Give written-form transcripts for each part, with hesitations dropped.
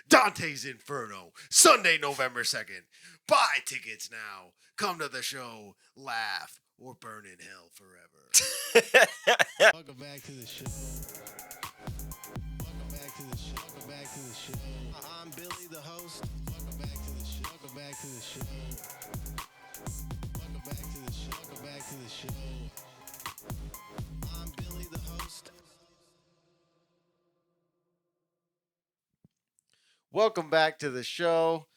Dante's Inferno, Sunday, November 2nd. Buy tickets now. Come to the show, laugh, or burn in hell forever. Welcome back to the show. Welcome back to the show. Welcome back to the show. I'm Billy, the host. Welcome back to the show. Welcome back to the show. Welcome back to the show. Welcome back to the show. I'm Billy, the host. Welcome back to the show.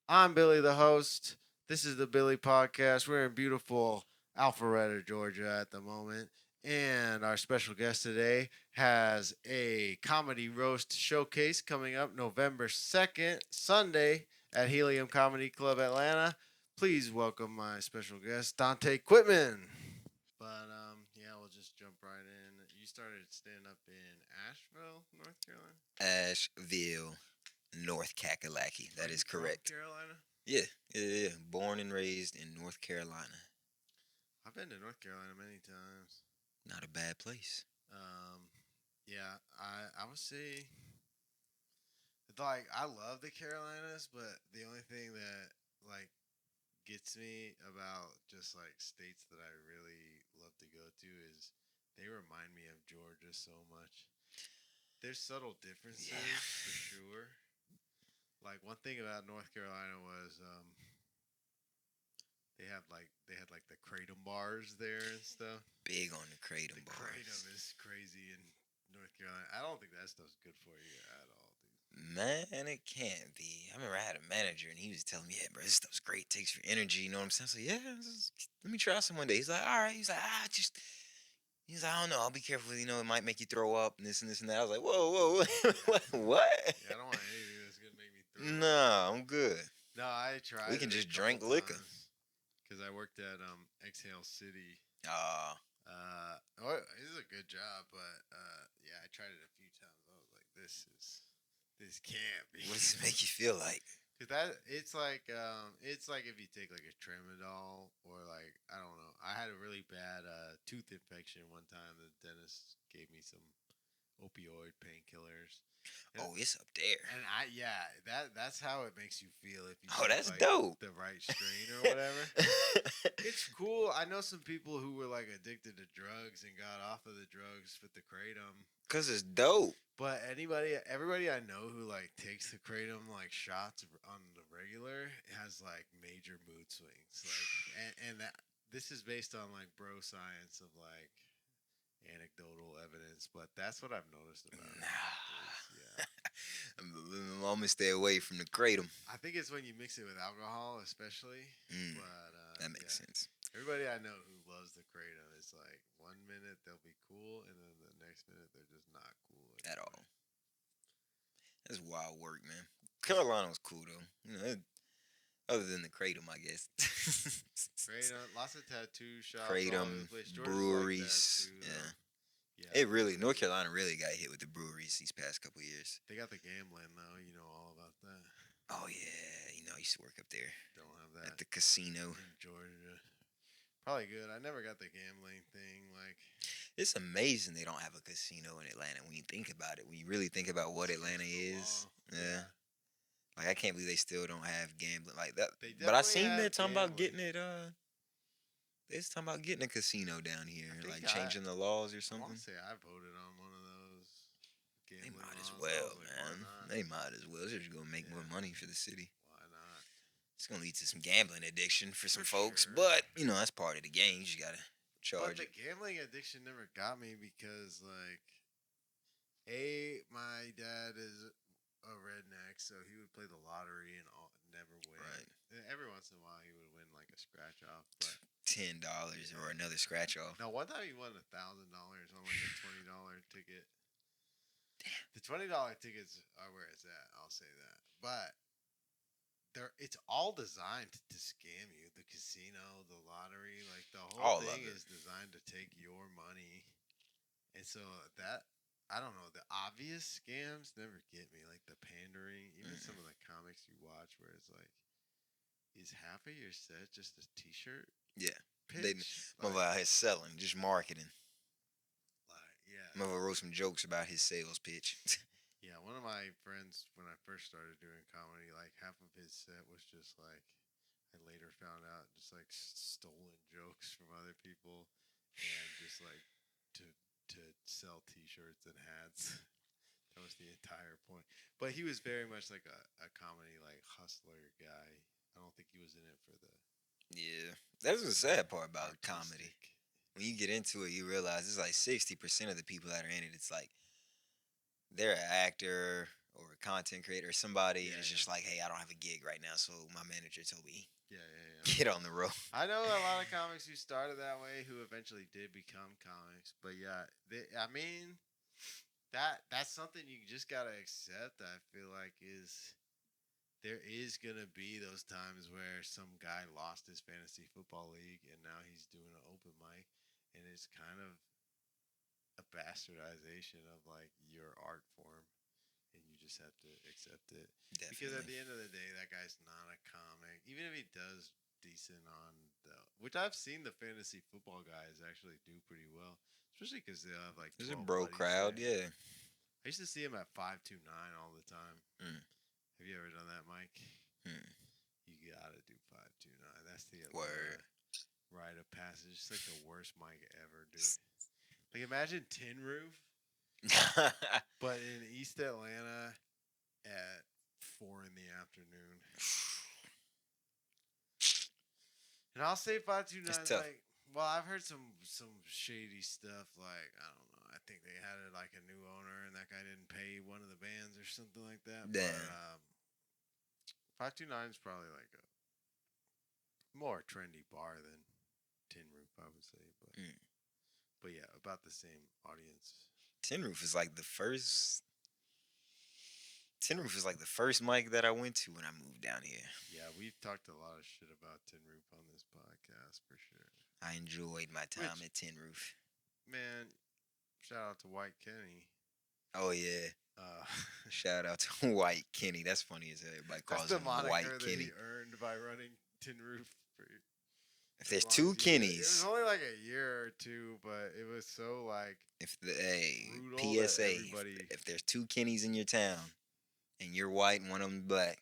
I'm Billy, the host. This is the Billy Podcast. We're in beautiful Alpharetta, Georgia at the moment. And our special guest today has a comedy roast showcase coming up November 2nd, Sunday, at Helium Comedy Club Atlanta. Please welcome my special guest, Dante Quitman. But, we'll just jump right in. You started stand up in Asheville, North Carolina? Asheville, North Carolina. That is correct. North Carolina? Yeah. Born and raised in North Carolina. I've been to North Carolina many times. Not a bad place. I would say, like, I love the Carolinas, but the only thing that, like, gets me about just, like, states that I really love to go to is they remind me of Georgia so much. There's subtle differences, for sure. Like, one thing about North Carolina was they had like the kratom bars there and stuff. Big on the kratom bars. Kratom is crazy in North Carolina. I don't think that stuff's good for you at all, dude. Man, it can't be. I remember I had a manager and he was telling me, "Yeah, bro, this stuff's great. Takes your energy." You know what I'm saying? So let me try some one day. He's like, "All right." He's like, He's like, "I don't know. I'll be careful. You know, it might make you throw up and this and this and that." I was like, "Whoa. What?" Yeah, I don't want anything that's gonna make me throw up. Nah, I'm good. No, I tried. We can just drink liquor. Because I worked at Exhale City. It is a good job, but I tried it a few times. I was like, this can't be. What does it make you feel like? Cause it's like if you take like a tramadol or like I don't know. I had a really bad tooth infection one time. The dentist gave me some opioid painkillers. It's up there. And that's how it makes you feel if you that's like, dope. The right strain or whatever. It's cool. I know some people who were like addicted to drugs and got off of the drugs with the kratom. Cause it's dope. But everybody I know who like takes the kratom like shots on the regular has like major mood swings. Like and this is based on like bro science of like anecdotal evidence, but that's what I've noticed about it. I'm gonna stay away from the kratom. I think it's when you mix it with alcohol, especially. But that makes sense. Everybody I know who loves the kratom is like 1 minute they'll be cool, and then the next minute they're just not cool anymore. At all. That's wild work, man. Carolina was cool though. You know, other than the kratom, I guess. Kratom, lots of tattoo shops. Kratom, breweries. Like yeah. It really, North Carolina really got hit with the breweries these past couple of years. They got the gambling though. You know all about that. Oh yeah, I used to work up there. Don't have that at the casino in Georgia. Probably good. I never got the gambling thing. Like, it's amazing they don't have a casino in Atlanta. When you think about it, when you really think about what Atlanta is, yeah. Like I can't believe they still don't have gambling like that. But I seen they're talking about getting it. They're talking about getting a casino down here, like changing the laws or something. I want to say I voted on one of those. They might as well, man. They might as well. They're just gonna make more money for the city. Why not? It's gonna lead to some gambling addiction for some folks, but that's part of the game. You just gotta charge. But the gambling addiction never got me because, like, my dad is a redneck, so he would play the lottery and never win. Right. And every once in a while, he would win like a scratch off, but $10 or another scratch off. No, one time he won $1,000 on like a $20 ticket. Damn. The $20 tickets are where it's at. I'll say that, but it's all designed to scam you. The casino, the lottery, like the whole thing is designed to take your money, and so that. I don't know. The obvious scams never get me. Like the pandering, even some of the comics you watch where it's like, is half of your set just a t-shirt? Yeah. Pitch? Mother out here selling, just marketing. Like, yeah. Mother wrote some jokes about his sales pitch. Yeah, one of my friends, when I first started doing comedy, like half of his set was just like, I later found out, just like stolen jokes from other people, and just like to to sell T-shirts and hats. That was the entire point. But he was very much like a comedy like hustler guy. I don't think he was in it for the Yeah, that's the sad part about comedy. artistic. When you get into it, you realize it's like 60% of the people that are in it. It's like they're an actor or a content creator or somebody, and it's just like, hey, I don't have a gig right now, so my manager told me Yeah. get on the road. I know a lot of comics who started that way who eventually did become comics. But yeah, I mean that's something you just gotta accept. I feel like there is gonna be those times where some guy lost his fantasy football league and now he's doing an open mic, and it's kind of a bastardization of like your art form, and you just have to accept it. Because at Definitely. the end of the day, that guy's not a comic. Even if he does decent on the, which I've seen the fantasy football guys actually do pretty well, especially because they have like There's a 12 bro buddies crowd, there. yeah. I used to see him at 529 all the time. Mm. Have you ever done that, Mike? Mm. You gotta do 529. That's the Word. rite of passage. It's like the worst mic ever, dude. Like imagine Tin Roof, but in East Atlanta at 4 in the afternoon. And I'll say 529 It's is tough. like, well, I've heard some shady stuff. Like I don't know. I think they had like a new owner, and that guy didn't pay one of the bands or something like that. Damn. But 529 is probably like a more trendy bar than Tin Roof, I would say. But yeah, about the same audience. Tin Roof is like the first. Tin Roof is like the first mic that I went to when I moved down here. Yeah, we've talked a lot of shit about Tin Roof on this podcast for sure. I enjoyed my time at Tin Roof. Man, shout out to White Kenny. Oh yeah. Uh, Shout out to White Kenny. That's funny as hell. Everybody that's calls the him moniker White that Kenny. he earned by running Tin Roof. If there's two It was Kennys, only like a year or two, but it was so like if the hey brutal PSA, that everybody. if there's two Kennys in your town, and you're white and one of them black,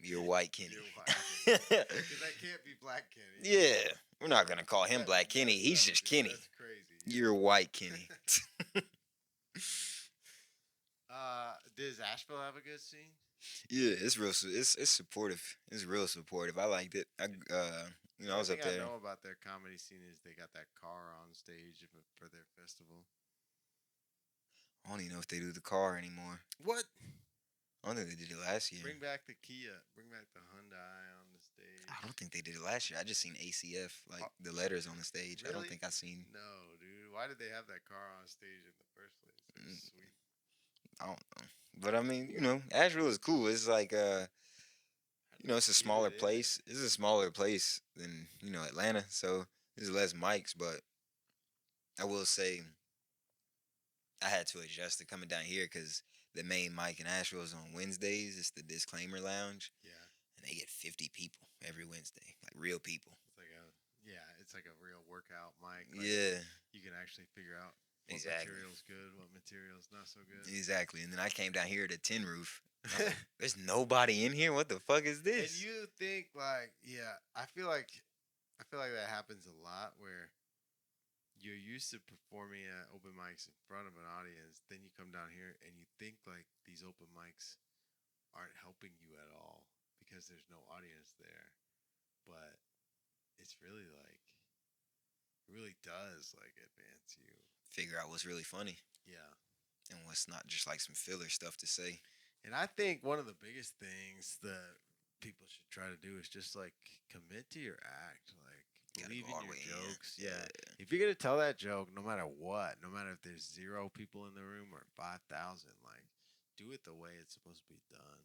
you're White Kenny. You're White Kenny. Because that can't be Black Kenny. Yeah, we're not gonna call him Black Kenny. He's just Kenny. That's crazy. You're White Kenny. Does Asheville have a good scene? Yeah, it's real. It's supportive. It's real supportive. I liked it. I I was up there. I know about their comedy scene is they got that car on stage for their festival. I don't even know if they do the car anymore. What? I don't think they did it last year. Bring back the Kia. Bring back the Hyundai on the stage. I don't think they did it last year. I just seen ACF, like the letters on the stage. Really? I don't think I seen. No, dude. Why did they have that car on stage in the first place? It's sweet. I don't know. But I mean, Asheville is cool. It's like it's a smaller place. It's a smaller place than, Atlanta. So there's less mics, but I will say I had to adjust to coming down here because the main mic in Asheville is on Wednesdays. It's the Disclaimer Lounge. Yeah. And they get 50 people every Wednesday, like real people. It's like a real workout mic. Yeah. You can actually figure out what material's good, what material's not so good. Exactly. And then I came down here to Tin Roof. There's nobody in here. What the fuck is this? And you think I feel like that happens a lot where you're used to performing at open mics in front of an audience, then you come down here and you think like these open mics aren't helping you at all because there's no audience there. But it's really like it really does like advance you. Figure out what's really funny. Yeah. And what's not just like some filler stuff to say. And I think one of the biggest things that people should try to do is just like commit to your act. Like believe in your jokes. Yeah. If you're gonna tell that joke, no matter what, no matter if there's 0 people in the room or 5,000, like do it the way it's supposed to be done.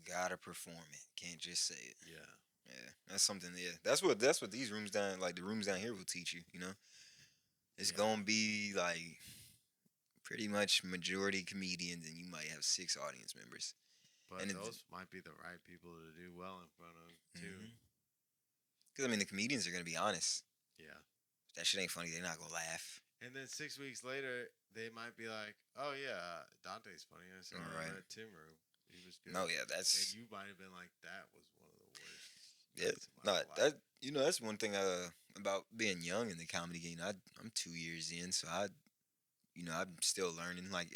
Gotta perform it. Can't just say it. Yeah. Yeah, that's something. Yeah, that's what these rooms down, like the rooms down here, will teach you. It's gonna be like pretty much majority comedians, and you might have 6 audience members. But and those might be the right people to do well in front of too. Because the comedians are gonna be honest. Yeah. If that shit ain't funny, they're not gonna laugh. And then 6 weeks later, they might be like, "Oh yeah, Dante's funny. I saw him at Tim Room. He was good." No, yeah, And that's you might have been like, "That was one of the worst yeah. nights of my No, life." that's one thing about being young in the comedy game. I'm 2 years in, so I'm still learning like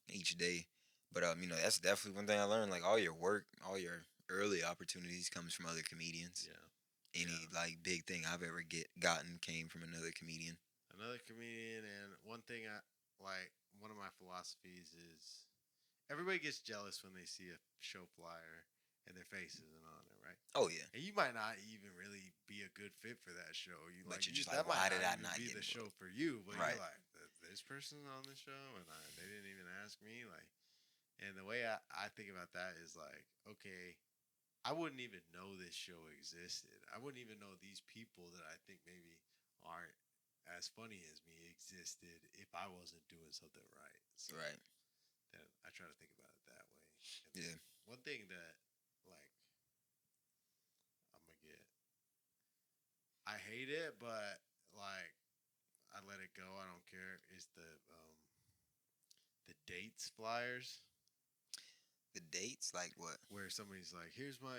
each day. But that's definitely one thing I learned. Like all your work, all your early opportunities comes from other comedians. Yeah. Any like big thing I've ever gotten came from another comedian. Another comedian, and one thing I like. One of my philosophies is everybody gets jealous when they see a show flyer and their face isn't on it, right? Oh yeah. And you might not even really be a good fit for that show. But you're just that like, why might did not I even not be get the booked? show for you. But Right. you're like, this person's on the show, and they didn't even ask me. Like, and the way I think about that is like, okay, I wouldn't even know this show existed. I wouldn't even know these people that I think maybe aren't as funny as me existed if I wasn't doing something right. So Right. then I try to think about it that way. And Yeah. one thing that like I'm gonna get, I hate it, but like I let it go. I don't care. Is the dates flyers The dates, like what? where somebody's like, here's my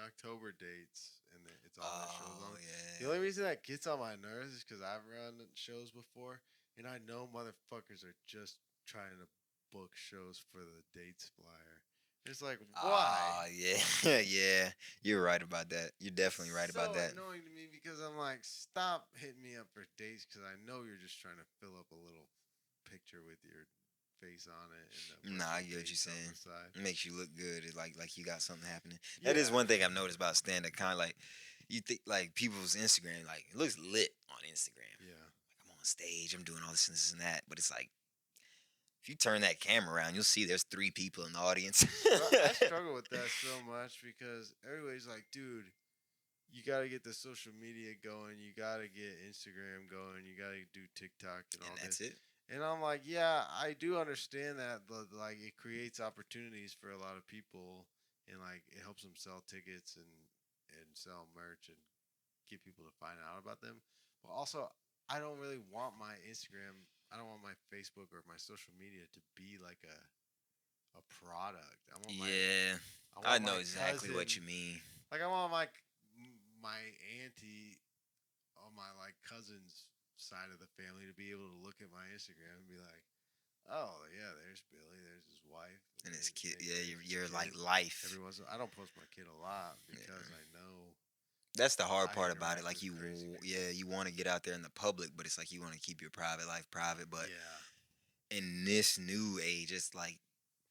October dates, and then it's all the shows Oh on. yeah. The only reason that gets on my nerves is because I've run shows before, and I know motherfuckers are just trying to book shows for the dates flyer. It's like, why? Yeah, yeah. You're right about that. You're definitely right So about that. annoying to me because I'm like, stop hitting me up for dates because I know you're just trying to fill up a little picture with your face on it. And Nah, I get what you're saying. It makes you look good. It's like you got something happening. Yeah. That is one thing I've noticed about stand-up. Kind of like you think like people's Instagram, like it looks lit on Instagram. Yeah. Like I'm on stage, I'm doing all this and that, but it's like if you turn that camera around, you'll see there's 3 people in the audience. I struggle with that so much because everybody's like, dude, you got to get the social media going. You got to get Instagram going. You got to do TikTok and all And that's this. it. And I'm like, yeah, I do understand that, but like it creates opportunities for a lot of people, and like it helps them sell tickets and sell merch and get people to find out about them. But also, I don't really want my Instagram, I don't want my Facebook or my social media to be like a product. Yeah, I I want know my exactly what cousin, you mean. like I want my auntie on my like cousin's side of the family to be able to look at my Instagram and be like, oh yeah, there's Billy, there's his wife, And his kid, and yeah, there's his you're like kid. life. Every once in a while, I don't post my kid a lot because Yeah. I know That's the hard I part about it. interact Like with crazy people. yeah, you want to get out there in the public, but it's like you want to keep your private life private. But Yeah. in this new age, it's like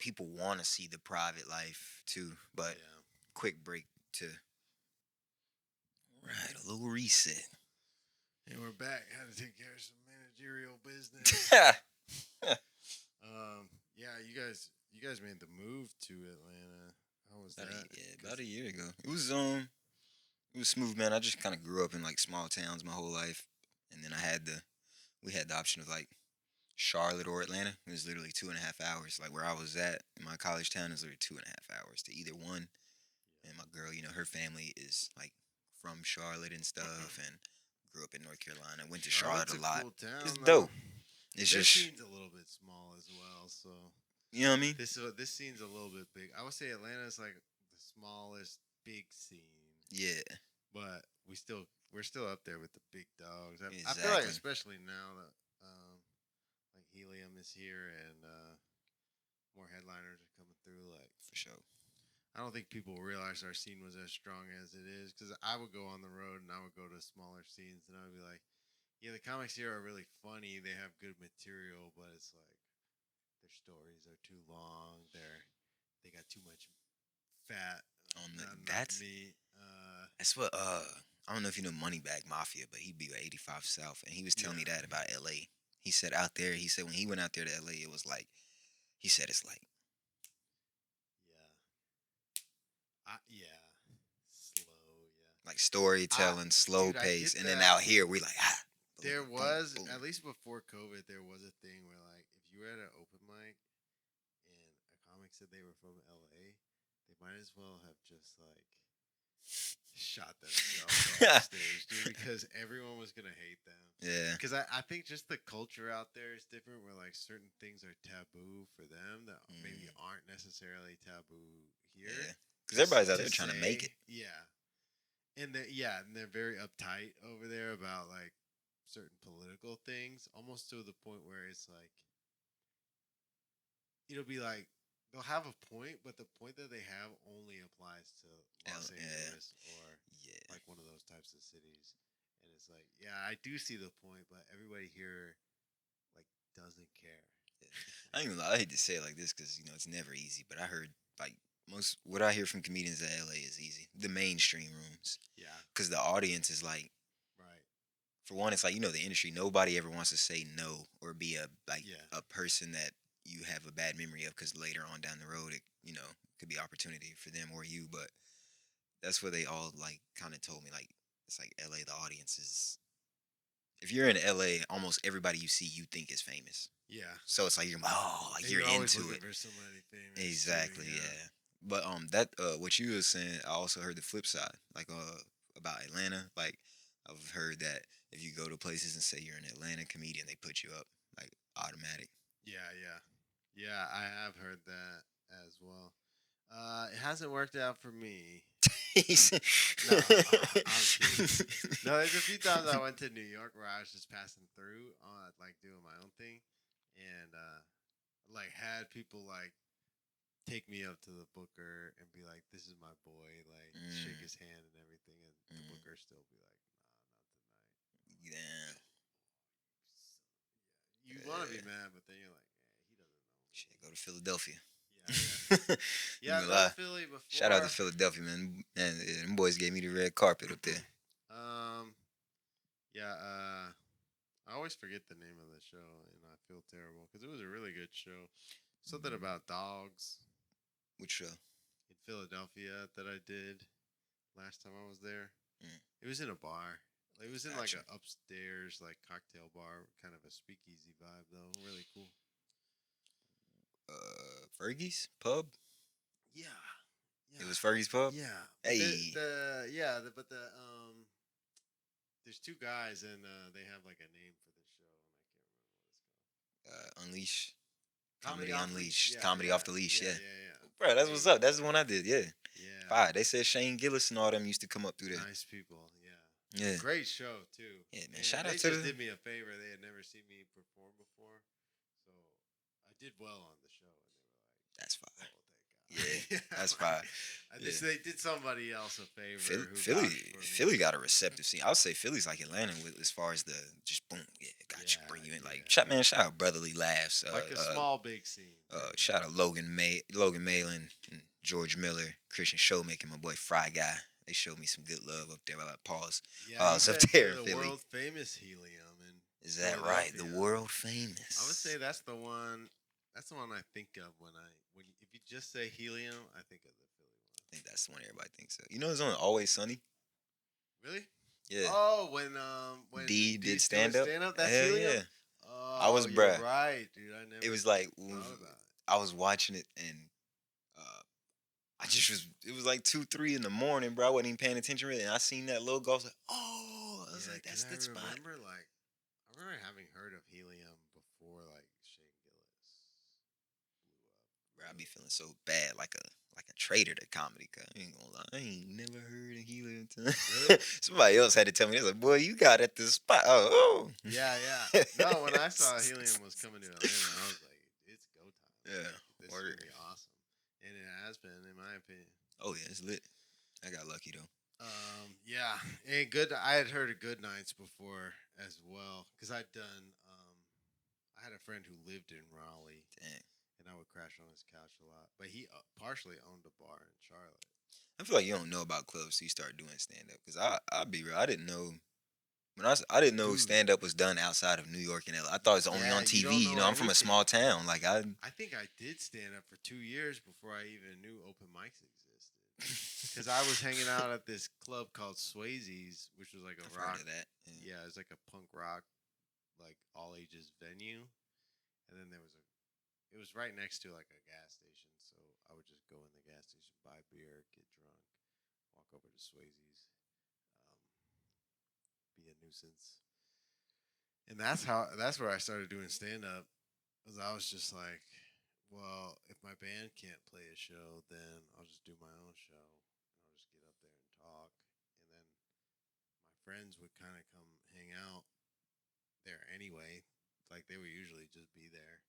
people want to see the private life too. But Yeah. quick break to right a little reset. And we're back. Had to take care of some managerial business. Yeah, you guys made the move to Atlanta. How was that? About a year ago. It was smooth, man. I just kind of grew up in like small towns my whole life, and then we had the option of like Charlotte or Atlanta. It was literally 2.5 hours. Like where I was at in my college town is literally 2.5 hours to either one. And my girl, her family is like from Charlotte and stuff, and grew up in North Carolina. Went to Charlotte a lot. Cool town, It's though. dope. It's this just scene's a little bit small as well, so you know what I mean. this scene's a little bit big. I would say Atlanta's like the smallest big scene. Yeah. But we're still up there with the big dogs. I feel like Exactly. especially now that like Helium is here and more headliners are coming through. Like For sure. I don't think people realize our scene was as strong as it is because I would go on the road and I would go to smaller scenes and I would be like, yeah, the comics here are really funny. They have good material, but it's like their stories are too long. They got too much fat On not that's meat. That's what I don't know if you know Moneybag Mafia, but he'd be at 85 South, and he was telling me that about L.A. He said out there, he said when he went out there to L.A., it was like, he said it's like, yeah, slow, like storytelling, slow dude, I pace, get and then that. out here we like boom, There boom, was boom. at least before COVID, there was a thing where like if you were at an open mic and a comic said they were from LA, they might as well have just like shot themselves off stage, dude, because everyone was gonna hate them. Yeah. Because I think just the culture out there is different, where like certain things are taboo for them that maybe aren't necessarily taboo here. Yeah. Because everybody's out there trying to make it. Yeah. And they're very uptight over there about like certain political things, almost to the point where it's like it'll be like they'll have a point, but the point that they have only applies to Los Angeles or like one of those types of cities. And it's like, yeah, I do see the point, but everybody here like doesn't care. Yeah. I ain't gonna lie, I hate to say it like this because it's never easy, but I heard like most what I hear from comedians in LA is easy. The mainstream rooms, Yeah. because the audience is like, Right. for one, it's like the industry. Nobody ever wants to say no or be a person that you have a bad memory of, because later on down the road, it could be opportunity for them or you. But that's what they all like kind of told me. Like it's like LA, the audience is. If you're in LA, almost everybody you see you think is famous. Yeah. So it's like you're into it. For somebody famous Exactly. too, Yeah. But that what you were saying, I also heard the flip side, like about Atlanta. Like I've heard that if you go to places and say you're an Atlanta comedian, they put you up like automatic. Yeah, I have heard that as well. It hasn't worked out for me. No, I'm kidding. No, there's a few times I went to New York where I was just passing through, like doing my own thing, and like had people like take me up to the booker and be like, "This is my boy," like shake his hand and everything, and the booker still be like, "Nah, not tonight." Yeah. You want to be mad, but then you're like, "Yeah, he doesn't know me." Shit, go to Philadelphia. Yeah, I've been to Philly before. Shout out to Philadelphia, man. Man, them boys gave me the red carpet up there. Yeah. I always forget the name of the show, and I feel terrible because it was a really good show. Something about dogs. Which show? In Philadelphia that I did last time I was there. It was in a bar. It was in like an upstairs like cocktail bar, kind of a speakeasy vibe though. Really cool. Fergie's Pub? Yeah. It was Fergie's Pub? Yeah. Hey. But there's two guys and they have like a name for the show and I can't remember what it's called. Unleash. Comedy Unleashed. Yeah, Comedy Off the Leash, yeah. Bro, that's what's up. That's the one I did, yeah. Yeah. Fire. They said Shane Gillis and all them used to come up through there. Nice people, yeah. Yeah. Great show too. Yeah, man. And Shout out to them. They just did me a favor. They had never seen me perform before, so I did well on the show, and they were like, "That's fine." Oh, thank God. Yeah, that's fine. They did somebody else a favor. Philly got a receptive scene. I would say Philly's like Atlanta with as far as the just boom, got you, bring you in. Like shout out Brotherly Laughs. Like a small big scene. Shout out Logan Malin, and George Miller, Christian Showmaker, my boy Fry Guy. They showed me some good love up there. I like pause. Yeah, up there in the Philly. World famous Helium. Is that right? The world famous. I would say that's the one. That's the one I think of when if you just say Helium, I think of the Philly one. I think that's the one everybody thinks of. It's on Always Sunny. Really? Yeah. Oh, when D did stand up. That's Helium. Yeah. Oh, I was bruh. Right, dude. I never. It was like thought about it. I was watching it and I just was. It was like 2, 3 in the morning, bro. I wasn't even paying attention really, and I seen that logo. I was like, oh, I was like, that's the spot. I remember having heard of Helium before, like Shane Gillis blew up. Bro, I be feeling so bad, like a traitor to comedy. Cause I ain't gonna lie, I ain't never heard of Helium. Really? Somebody else had to tell me. They was like, boy, you got at the spot. Oh. Yeah. No, when I saw Helium was coming to Atlanta, I was like, it's go time. Yeah. This is gonna be awesome. And it has been, in my opinion. Oh yeah, it's lit. I got lucky though. Yeah, and good. I had heard of Good Nights before as well because I'd done. I had a friend who lived in Raleigh. Dang. And I would crash on his couch a lot. But he partially owned a bar in Charlotte. I feel like you don't know about clubs, so you start doing stand up. Cause I'll be real, I didn't know. I didn't know stand up was done outside of New York and LA. I thought it was only on TV. I'm from a small town. Like I think I did stand up for 2 years before I even knew open mics existed. Because I was hanging out at this club called Swayze's, which was like a rock. Heard of that. Yeah, it was like a punk rock, like all ages venue. And then it was right next to like a gas station, so I would just go in the gas station, buy beer, get drunk, walk over to Swayze's, be a nuisance. And that's where I started doing stand up. Cause I was just like, well, if my band can't play a show, then I'll just do my own show. And I'll just get up there and talk. And then my friends would kind of come hang out there anyway. Like they would usually just be there.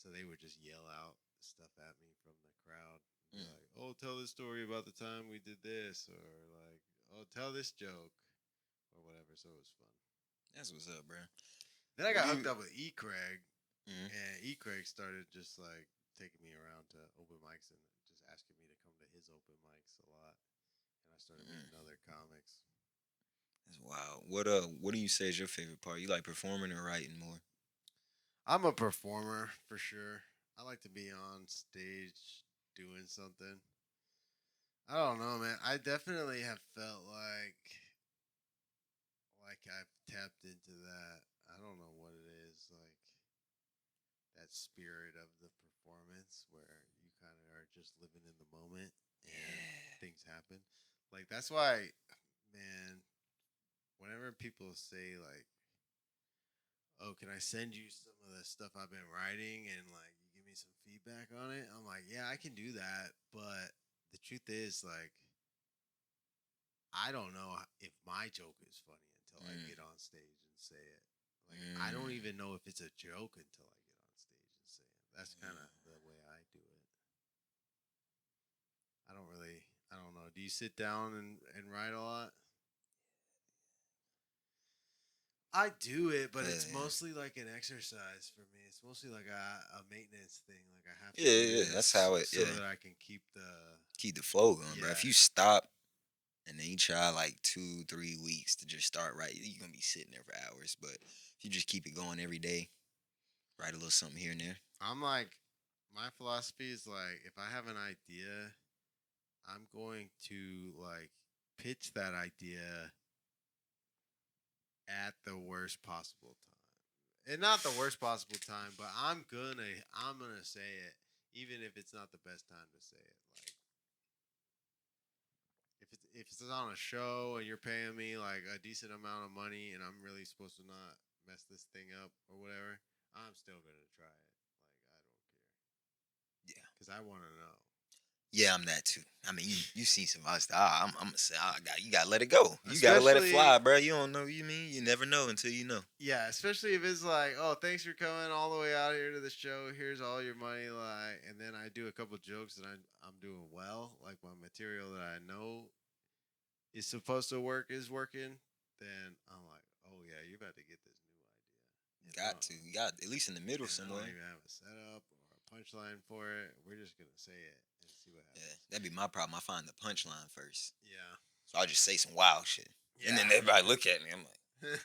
So they would just yell out stuff at me from the crowd. Be like, oh, tell this story about the time we did this, or like, oh, tell this joke, or whatever. So it was fun. That's what's up, bro. Then I got hooked up with E. Craig, and E. Craig started just like taking me around to open mics and just asking me to come to his open mics a lot. And I started meeting other comics. That's wild. What do you say is your favorite part? You like performing or writing more? I'm a performer for sure. I like to be on stage doing something. I don't know, man. I definitely have felt like I've tapped into that. I don't know what it is, like that spirit of the performance where you kind of are just living in the moment and things happen. Like that's why, man, whenever people say like, "Oh, can I send you some of the stuff I've been writing and like you give me some feedback on it?" I'm like, "Yeah, I can do that." But the truth is like I don't know if my joke is funny until I get on stage and say it. Like I don't even know if it's a joke until I get on stage and say it. That's kind of the way I do it. I don't know. Do you sit down and write a lot? I do it, but it's mostly like an exercise for me. It's mostly like a maintenance thing. Like I have to do this That's how it. so that I can keep the flow going, bro. If you stop and then you try like 2-3 weeks to just start writing, you're gonna be sitting there for hours. But if you just keep it going every day, write a little something here and there. I'm like, my philosophy is like, if I have an idea, I'm going to like pitch that idea at the worst possible time. And not the worst possible time, but I'm gonna say it even if it's not the best time to say it. Like if it's on a show and you're paying me like a decent amount of money and I'm really supposed to not mess this thing up or whatever, I'm still gonna try it. Like I don't care. Yeah, because I want to know. yeah, I'm that too. I mean, you see some other stuff. I'm gonna say, you gotta let it go. You gotta let it Especially, fly, bro. You don't know. You mean you never know until you know. yeah, especially if it's like, oh, thanks for coming all the way out here to the show. Here's all your money, like, and then I do a couple jokes and I'm doing well, like my material that I know is supposed to work is working. Then I'm like, oh yeah, you about to get this new idea. You got at least in the middle And I somewhere. don't even have a setup or a punchline for it. We're just gonna say it and see what happens. Yeah, that'd be my problem. I find the punchline first, Yeah. so I'll just say some wild shit, Yeah. and then everybody look at me. I'm like,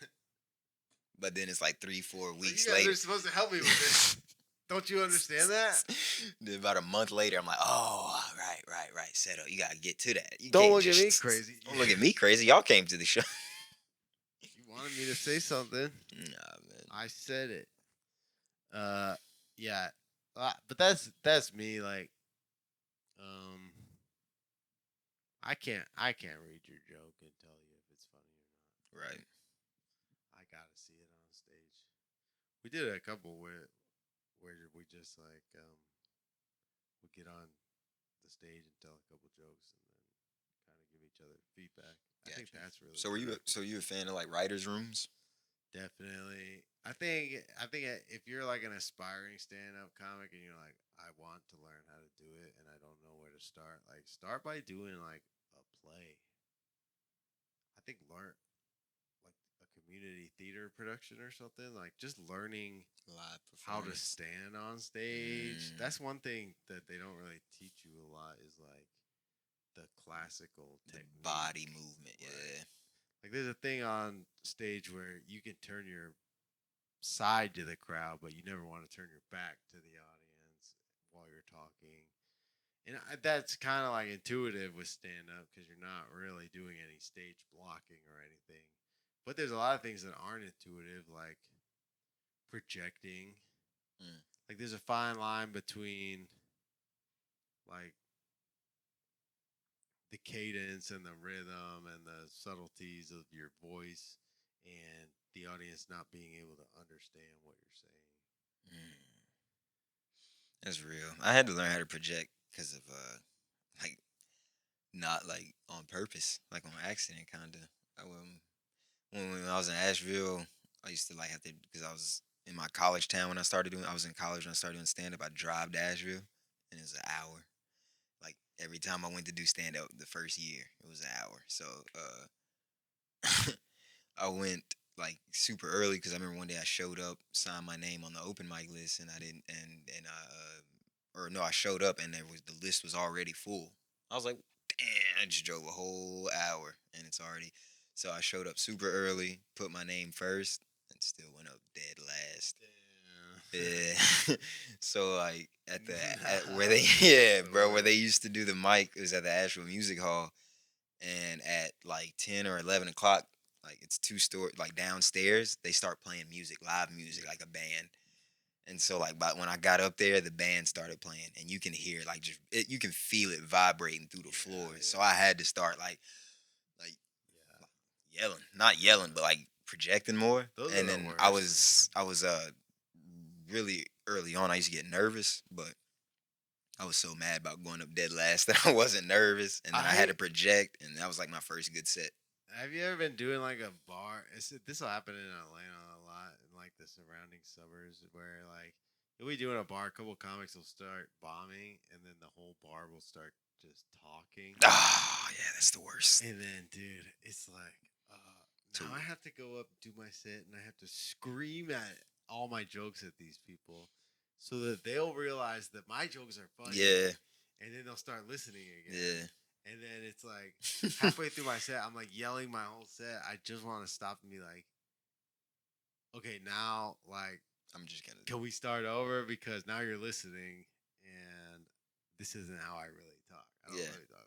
but then it's like 3-4 weeks you guys later. are supposed to help me with this. Don't you understand that? Then about a month later, I'm like, oh, right. Settle. You gotta get to that. You Don't can't look at me just- crazy. Don't look at me crazy. Y'all came to the show. You wanted me to say something. Nah, man. I said it. Yeah. But that's me. Like, um, I can't read your joke and tell you if it's funny or not. Right. I gotta see it on stage. We did a couple where we just like we get on the stage and tell a couple jokes and then kind of give each other feedback. I think that's really So you a fan of like writers' rooms? definitely. I think if you're like an aspiring stand-up comic and you're like, I want to learn how to do it and I don't know where to start, like start by doing like a play. I think learn like a community theater production or something, like just learning Live how to performance. stand on stage. That's one thing that they don't really teach you a lot is like the classical technique. Body movement. Right. Yeah. Like there's a thing on stage where you can turn your side to the crowd, but you never want to turn your back to the audience while you're talking. And that's kind of like intuitive with stand up because you're not really doing any stage blocking or anything. But there's a lot of things that aren't intuitive, like projecting. Like there's a fine line between like the cadence and the rhythm and the subtleties of your voice, and the audience not being able to understand what you're saying. Mm, that's real. I had to learn how to project because of like not like on purpose, like on accident, kind of. When I was in Asheville, I used to like have to because I was in my college town when I started doing. I was in college when I started doing stand up. I drive to Asheville, and it was an hour. Like every time I went to do stand up, the first year it was an hour. So I went like super early because I remember one day I showed up, signed my name on the open mic list, and I didn't, and or no, I showed up and the list was already full. I was like, damn, I just drove a whole hour and it's already. So I showed up super early, put my name first, and still went up dead last. Yeah. So like at where they where they used to do the mic, it was at the Asheville Music Hall, and at like 10 or 11 o'clock, like it's two-story, like downstairs, they start playing music, live music, like a band. And so like when I got up there, the band started playing, and you can hear like you can feel it vibrating through the floors. So I had to start like yelling, not yelling, but like projecting more. Those and are the then worst. I was really early on. I used to get nervous, but I was so mad about going up dead last that I wasn't nervous, and then I had to project, and that was like my first good set. Have you ever been doing like a bar? This will happen in Atlanta a lot, in like the surrounding suburbs, where like you'll be doing a bar, a couple comics will start bombing, and then the whole bar will start just talking. Ah, yeah, that's the worst. And then, dude, it's like, now I have to go up, do my set, and I have to scream at all my jokes at these people, so that they'll realize that my jokes are funny. Yeah. And then they'll start listening again. Yeah. And then it's like halfway through my set, I'm like yelling my whole set. I just want to stop and be like, okay, now, like, I'm just gonna. can we start over? Because now you're listening, and this isn't how I really talk. I don't really talk.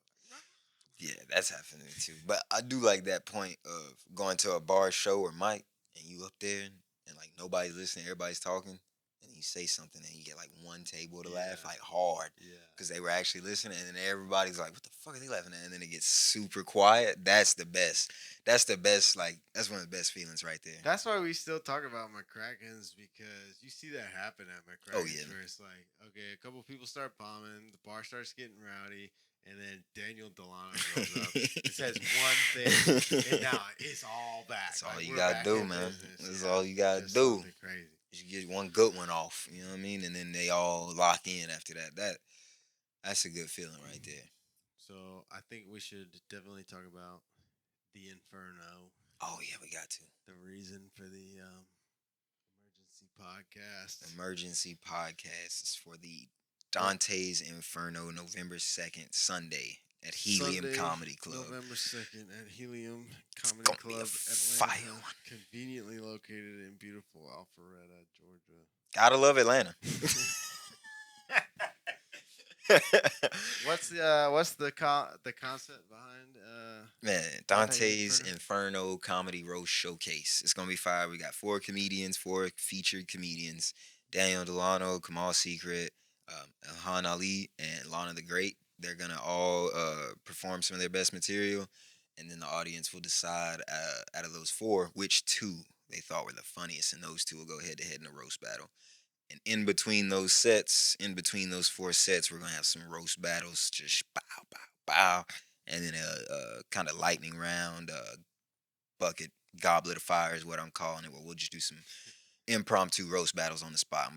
Yeah, that's happening too. But I do like that point of going to a bar show or mic, and you up there and like nobody's listening, everybody's talking, and you say something and you get like one table to laugh like hard. Yeah. Because they were actually listening, and then everybody's like, "What the fuck are they laughing at?" And then it gets super quiet. That's the best. That's the best. Like that's one of the best feelings right there. That's why we still talk about McCracken's, because you see that happen at McCracken's. Oh, yeah. Where it's like, okay, a couple people start bombing, the bar starts getting rowdy, and then Daniel Delano goes up and says one thing, and now it's all back. That's all like, you we're gotta back do, in man. business. That's Yeah. all you gotta Just do. something crazy. You should get one good one off. You know what I mean? And then they all lock in after that. That's a good feeling right there. So I think we should definitely talk about the Inferno. Oh yeah, we got to. The reason for the emergency podcast. Emergency podcast is for the Dante's Inferno, November 2nd, Sunday at Helium Sunday, Comedy Club. November 2nd at Helium Comedy Gonna Club, be a Atlanta, fire one. conveniently located in beautiful Alpharetta, Georgia. Gotta love Atlanta. What's the concept behind Man, Dante's Inferno Comedy Roast Showcase. It's gonna be fire. We got 4 featured comedians: Daniel Delano, Kamal Secret, Ilhan Ali, and Lana the Great. They're gonna all perform some of their best material, and then the audience will decide out of those 4 which 2 they thought were the funniest, and those 2 will go head to head in a roast battle. And in between those 4 sets, we're gonna have some roast battles, just bow, bow, bow, and then a kind of lightning round, bucket goblet of fire is what I'm calling it. Where we'll just do some impromptu roast battles on the spot.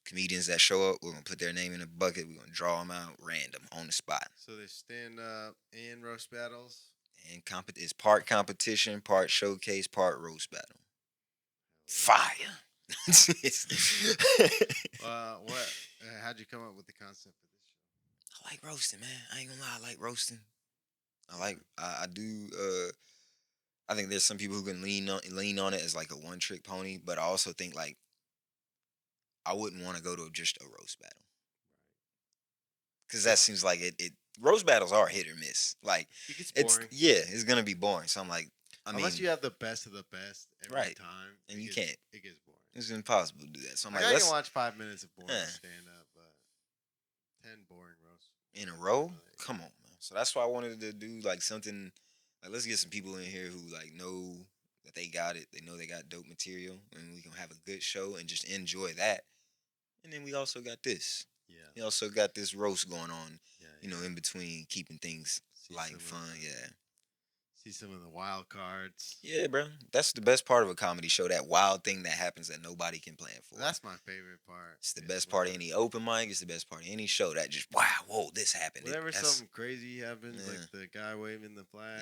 Comedians that show up, we're gonna put their name in a bucket. We're gonna draw them out random on the spot. So they stand up and roast battles. And it's part competition, part showcase, part roast battle. Fire. What? How'd you come up with the concept of this show? I like roasting, man. I ain't gonna lie, I like roasting. I do. I think there's some people who can lean on it as like a one trick pony, but I also think like I wouldn't want to go to just a roast battle, because that seems like it. Roast battles are hit or miss. Like it gets boring. It's gonna be boring. So I'm like, unless you have the best of the best every time, and you can't. It gets boring. It's impossible to do that. So I'm like, I can watch 5 minutes of boring stand up, but 10 boring roasts in a row. Come on, man. So that's why I wanted to do like something. Like, let's get some people in here who like know that they got it. They know they got dope material, and we can have a good show and just enjoy that. And then we also got this. Yeah. We also got this roast going on. Yeah, You know, in between keeping things light, fun. Yeah. See some of the wild cards. Yeah, bro. That's the best part of a comedy show. That wild thing that happens that nobody can plan for. That's my favorite part. It's the best part of any open mic. It's the best part of any show. That just wow, whoa, this happened. Whenever something crazy happens, like the guy waving the flag,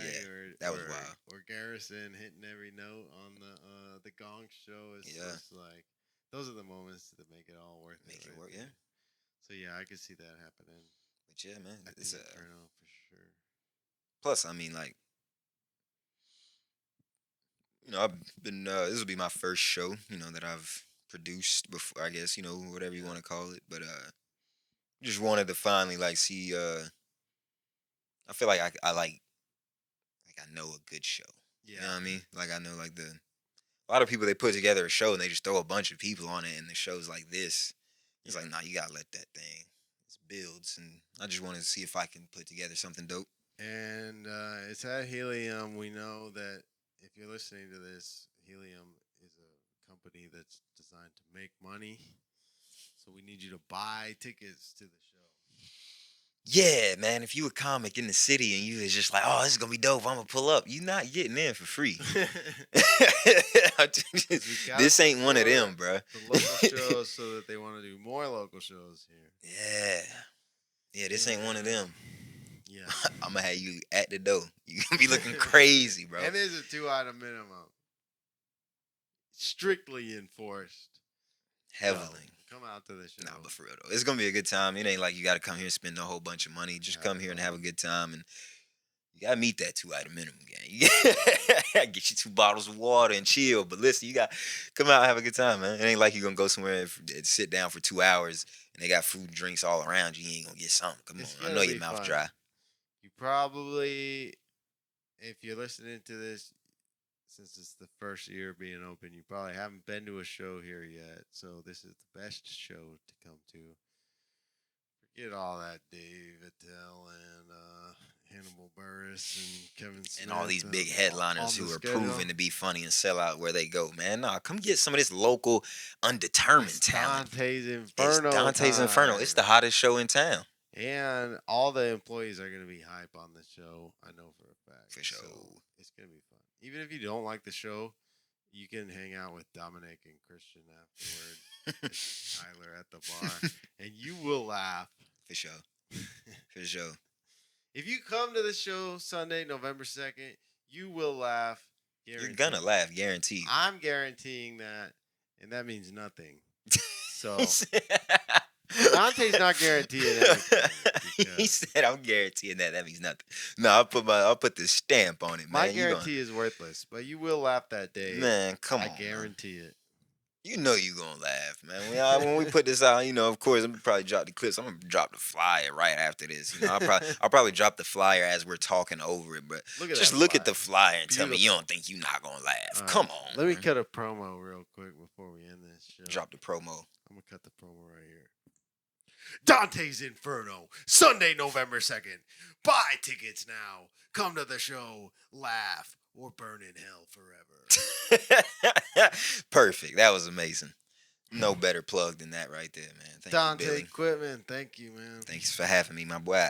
that was wild. Or Garrison hitting every note on the gong show. It's just like those are the moments that make it all worth it. Make it work, yeah. So yeah, I could see that happening. But yeah, man, it's Inferno for sure. Plus, I mean, like, you know, I've been. This will be my first show, you know, that I've produced before. I guess, you know, whatever you want to call it. But just wanted to finally like see. I feel like I like I know a good show. Yeah. You know what I mean? Like I know like a lot of people, they put together a show and they just throw a bunch of people on it and the show's like this. It's like, nah, you gotta let that thing. It builds, and I just wanted to see if I can put together something dope. And it's at Helium. We know that if you're listening to this, Helium is a company that's designed to make money. So we need you to buy tickets to the show. Yeah, man. If you a comic in the city and you was just like, oh, this is gonna be dope, I'm gonna pull up. You're not getting in for free. This ain't one of them, bro. The local shows, so that they want to do more local shows here. Yeah. This ain't one of them. Yeah. I'm gonna have you at the door. You gonna be looking crazy, bro. And there's a 2-item minimum, strictly enforced. Heavily. Come out to the show. Nah, but for real though, it's gonna be a good time. It ain't like you gotta come here and spend a whole bunch of money. Just come here and have a good time, and you gotta meet that 2-item minimum, gang. You gotta get you 2 bottles of water and chill. But listen, you got come out and have a good time, man. It ain't like you gonna go somewhere and sit down for 2 hours and they got food and drinks all around you. You ain't gonna get something. Come on, I know your mouth dry. You probably, if you're listening to this, since it's the first year being open, you probably haven't been to a show here yet. So this is the best show to come to. Forget all that Dave Attell and Hannibal Buress and Kevin Smith. And all these big headliners who are proven to be funny and sell out where they go, man. Nah, come get some of this local, undetermined talent. Dante's Inferno. It's Dante's Inferno. It's the hottest show in town. And all the employees are going to be hype on the show. I know for a fact. For sure. So it's going to be fun. Even if you don't like the show, you can hang out with Dominic and Christian afterward. Tyler at the bar. And you will laugh. For sure. For sure. If you come to the show Sunday, November 2nd, you will laugh. Guaranteed. You're going to laugh, guaranteed. I'm guaranteeing that. And that means nothing. So... Dante's not guaranteeing anything. He said, "I'm guaranteeing that. That means nothing." No, I'll put the stamp on it, man. My guarantee is worthless, but you will laugh that day. Man, come on. I guarantee it. You know you gonna laugh, man. When we put this out, you know, of course, I'm gonna probably drop the clips. I'm gonna drop the flyer right after this. You know, I'll probably drop the flyer as we're talking over it. But just look at the flyer and tell me you don't think you're not gonna laugh. Come on. Let me cut a promo real quick before we end this show. Drop the promo. I'm gonna cut the promo right here. Dante's Inferno, Sunday, November 2nd. Buy tickets now. Come to the show, laugh, or burn in hell forever. Perfect. That was amazing. No better plug than that right there, man. Thank Dante you, Billy. Quitman, thank you, man. Thanks for having me, my boy.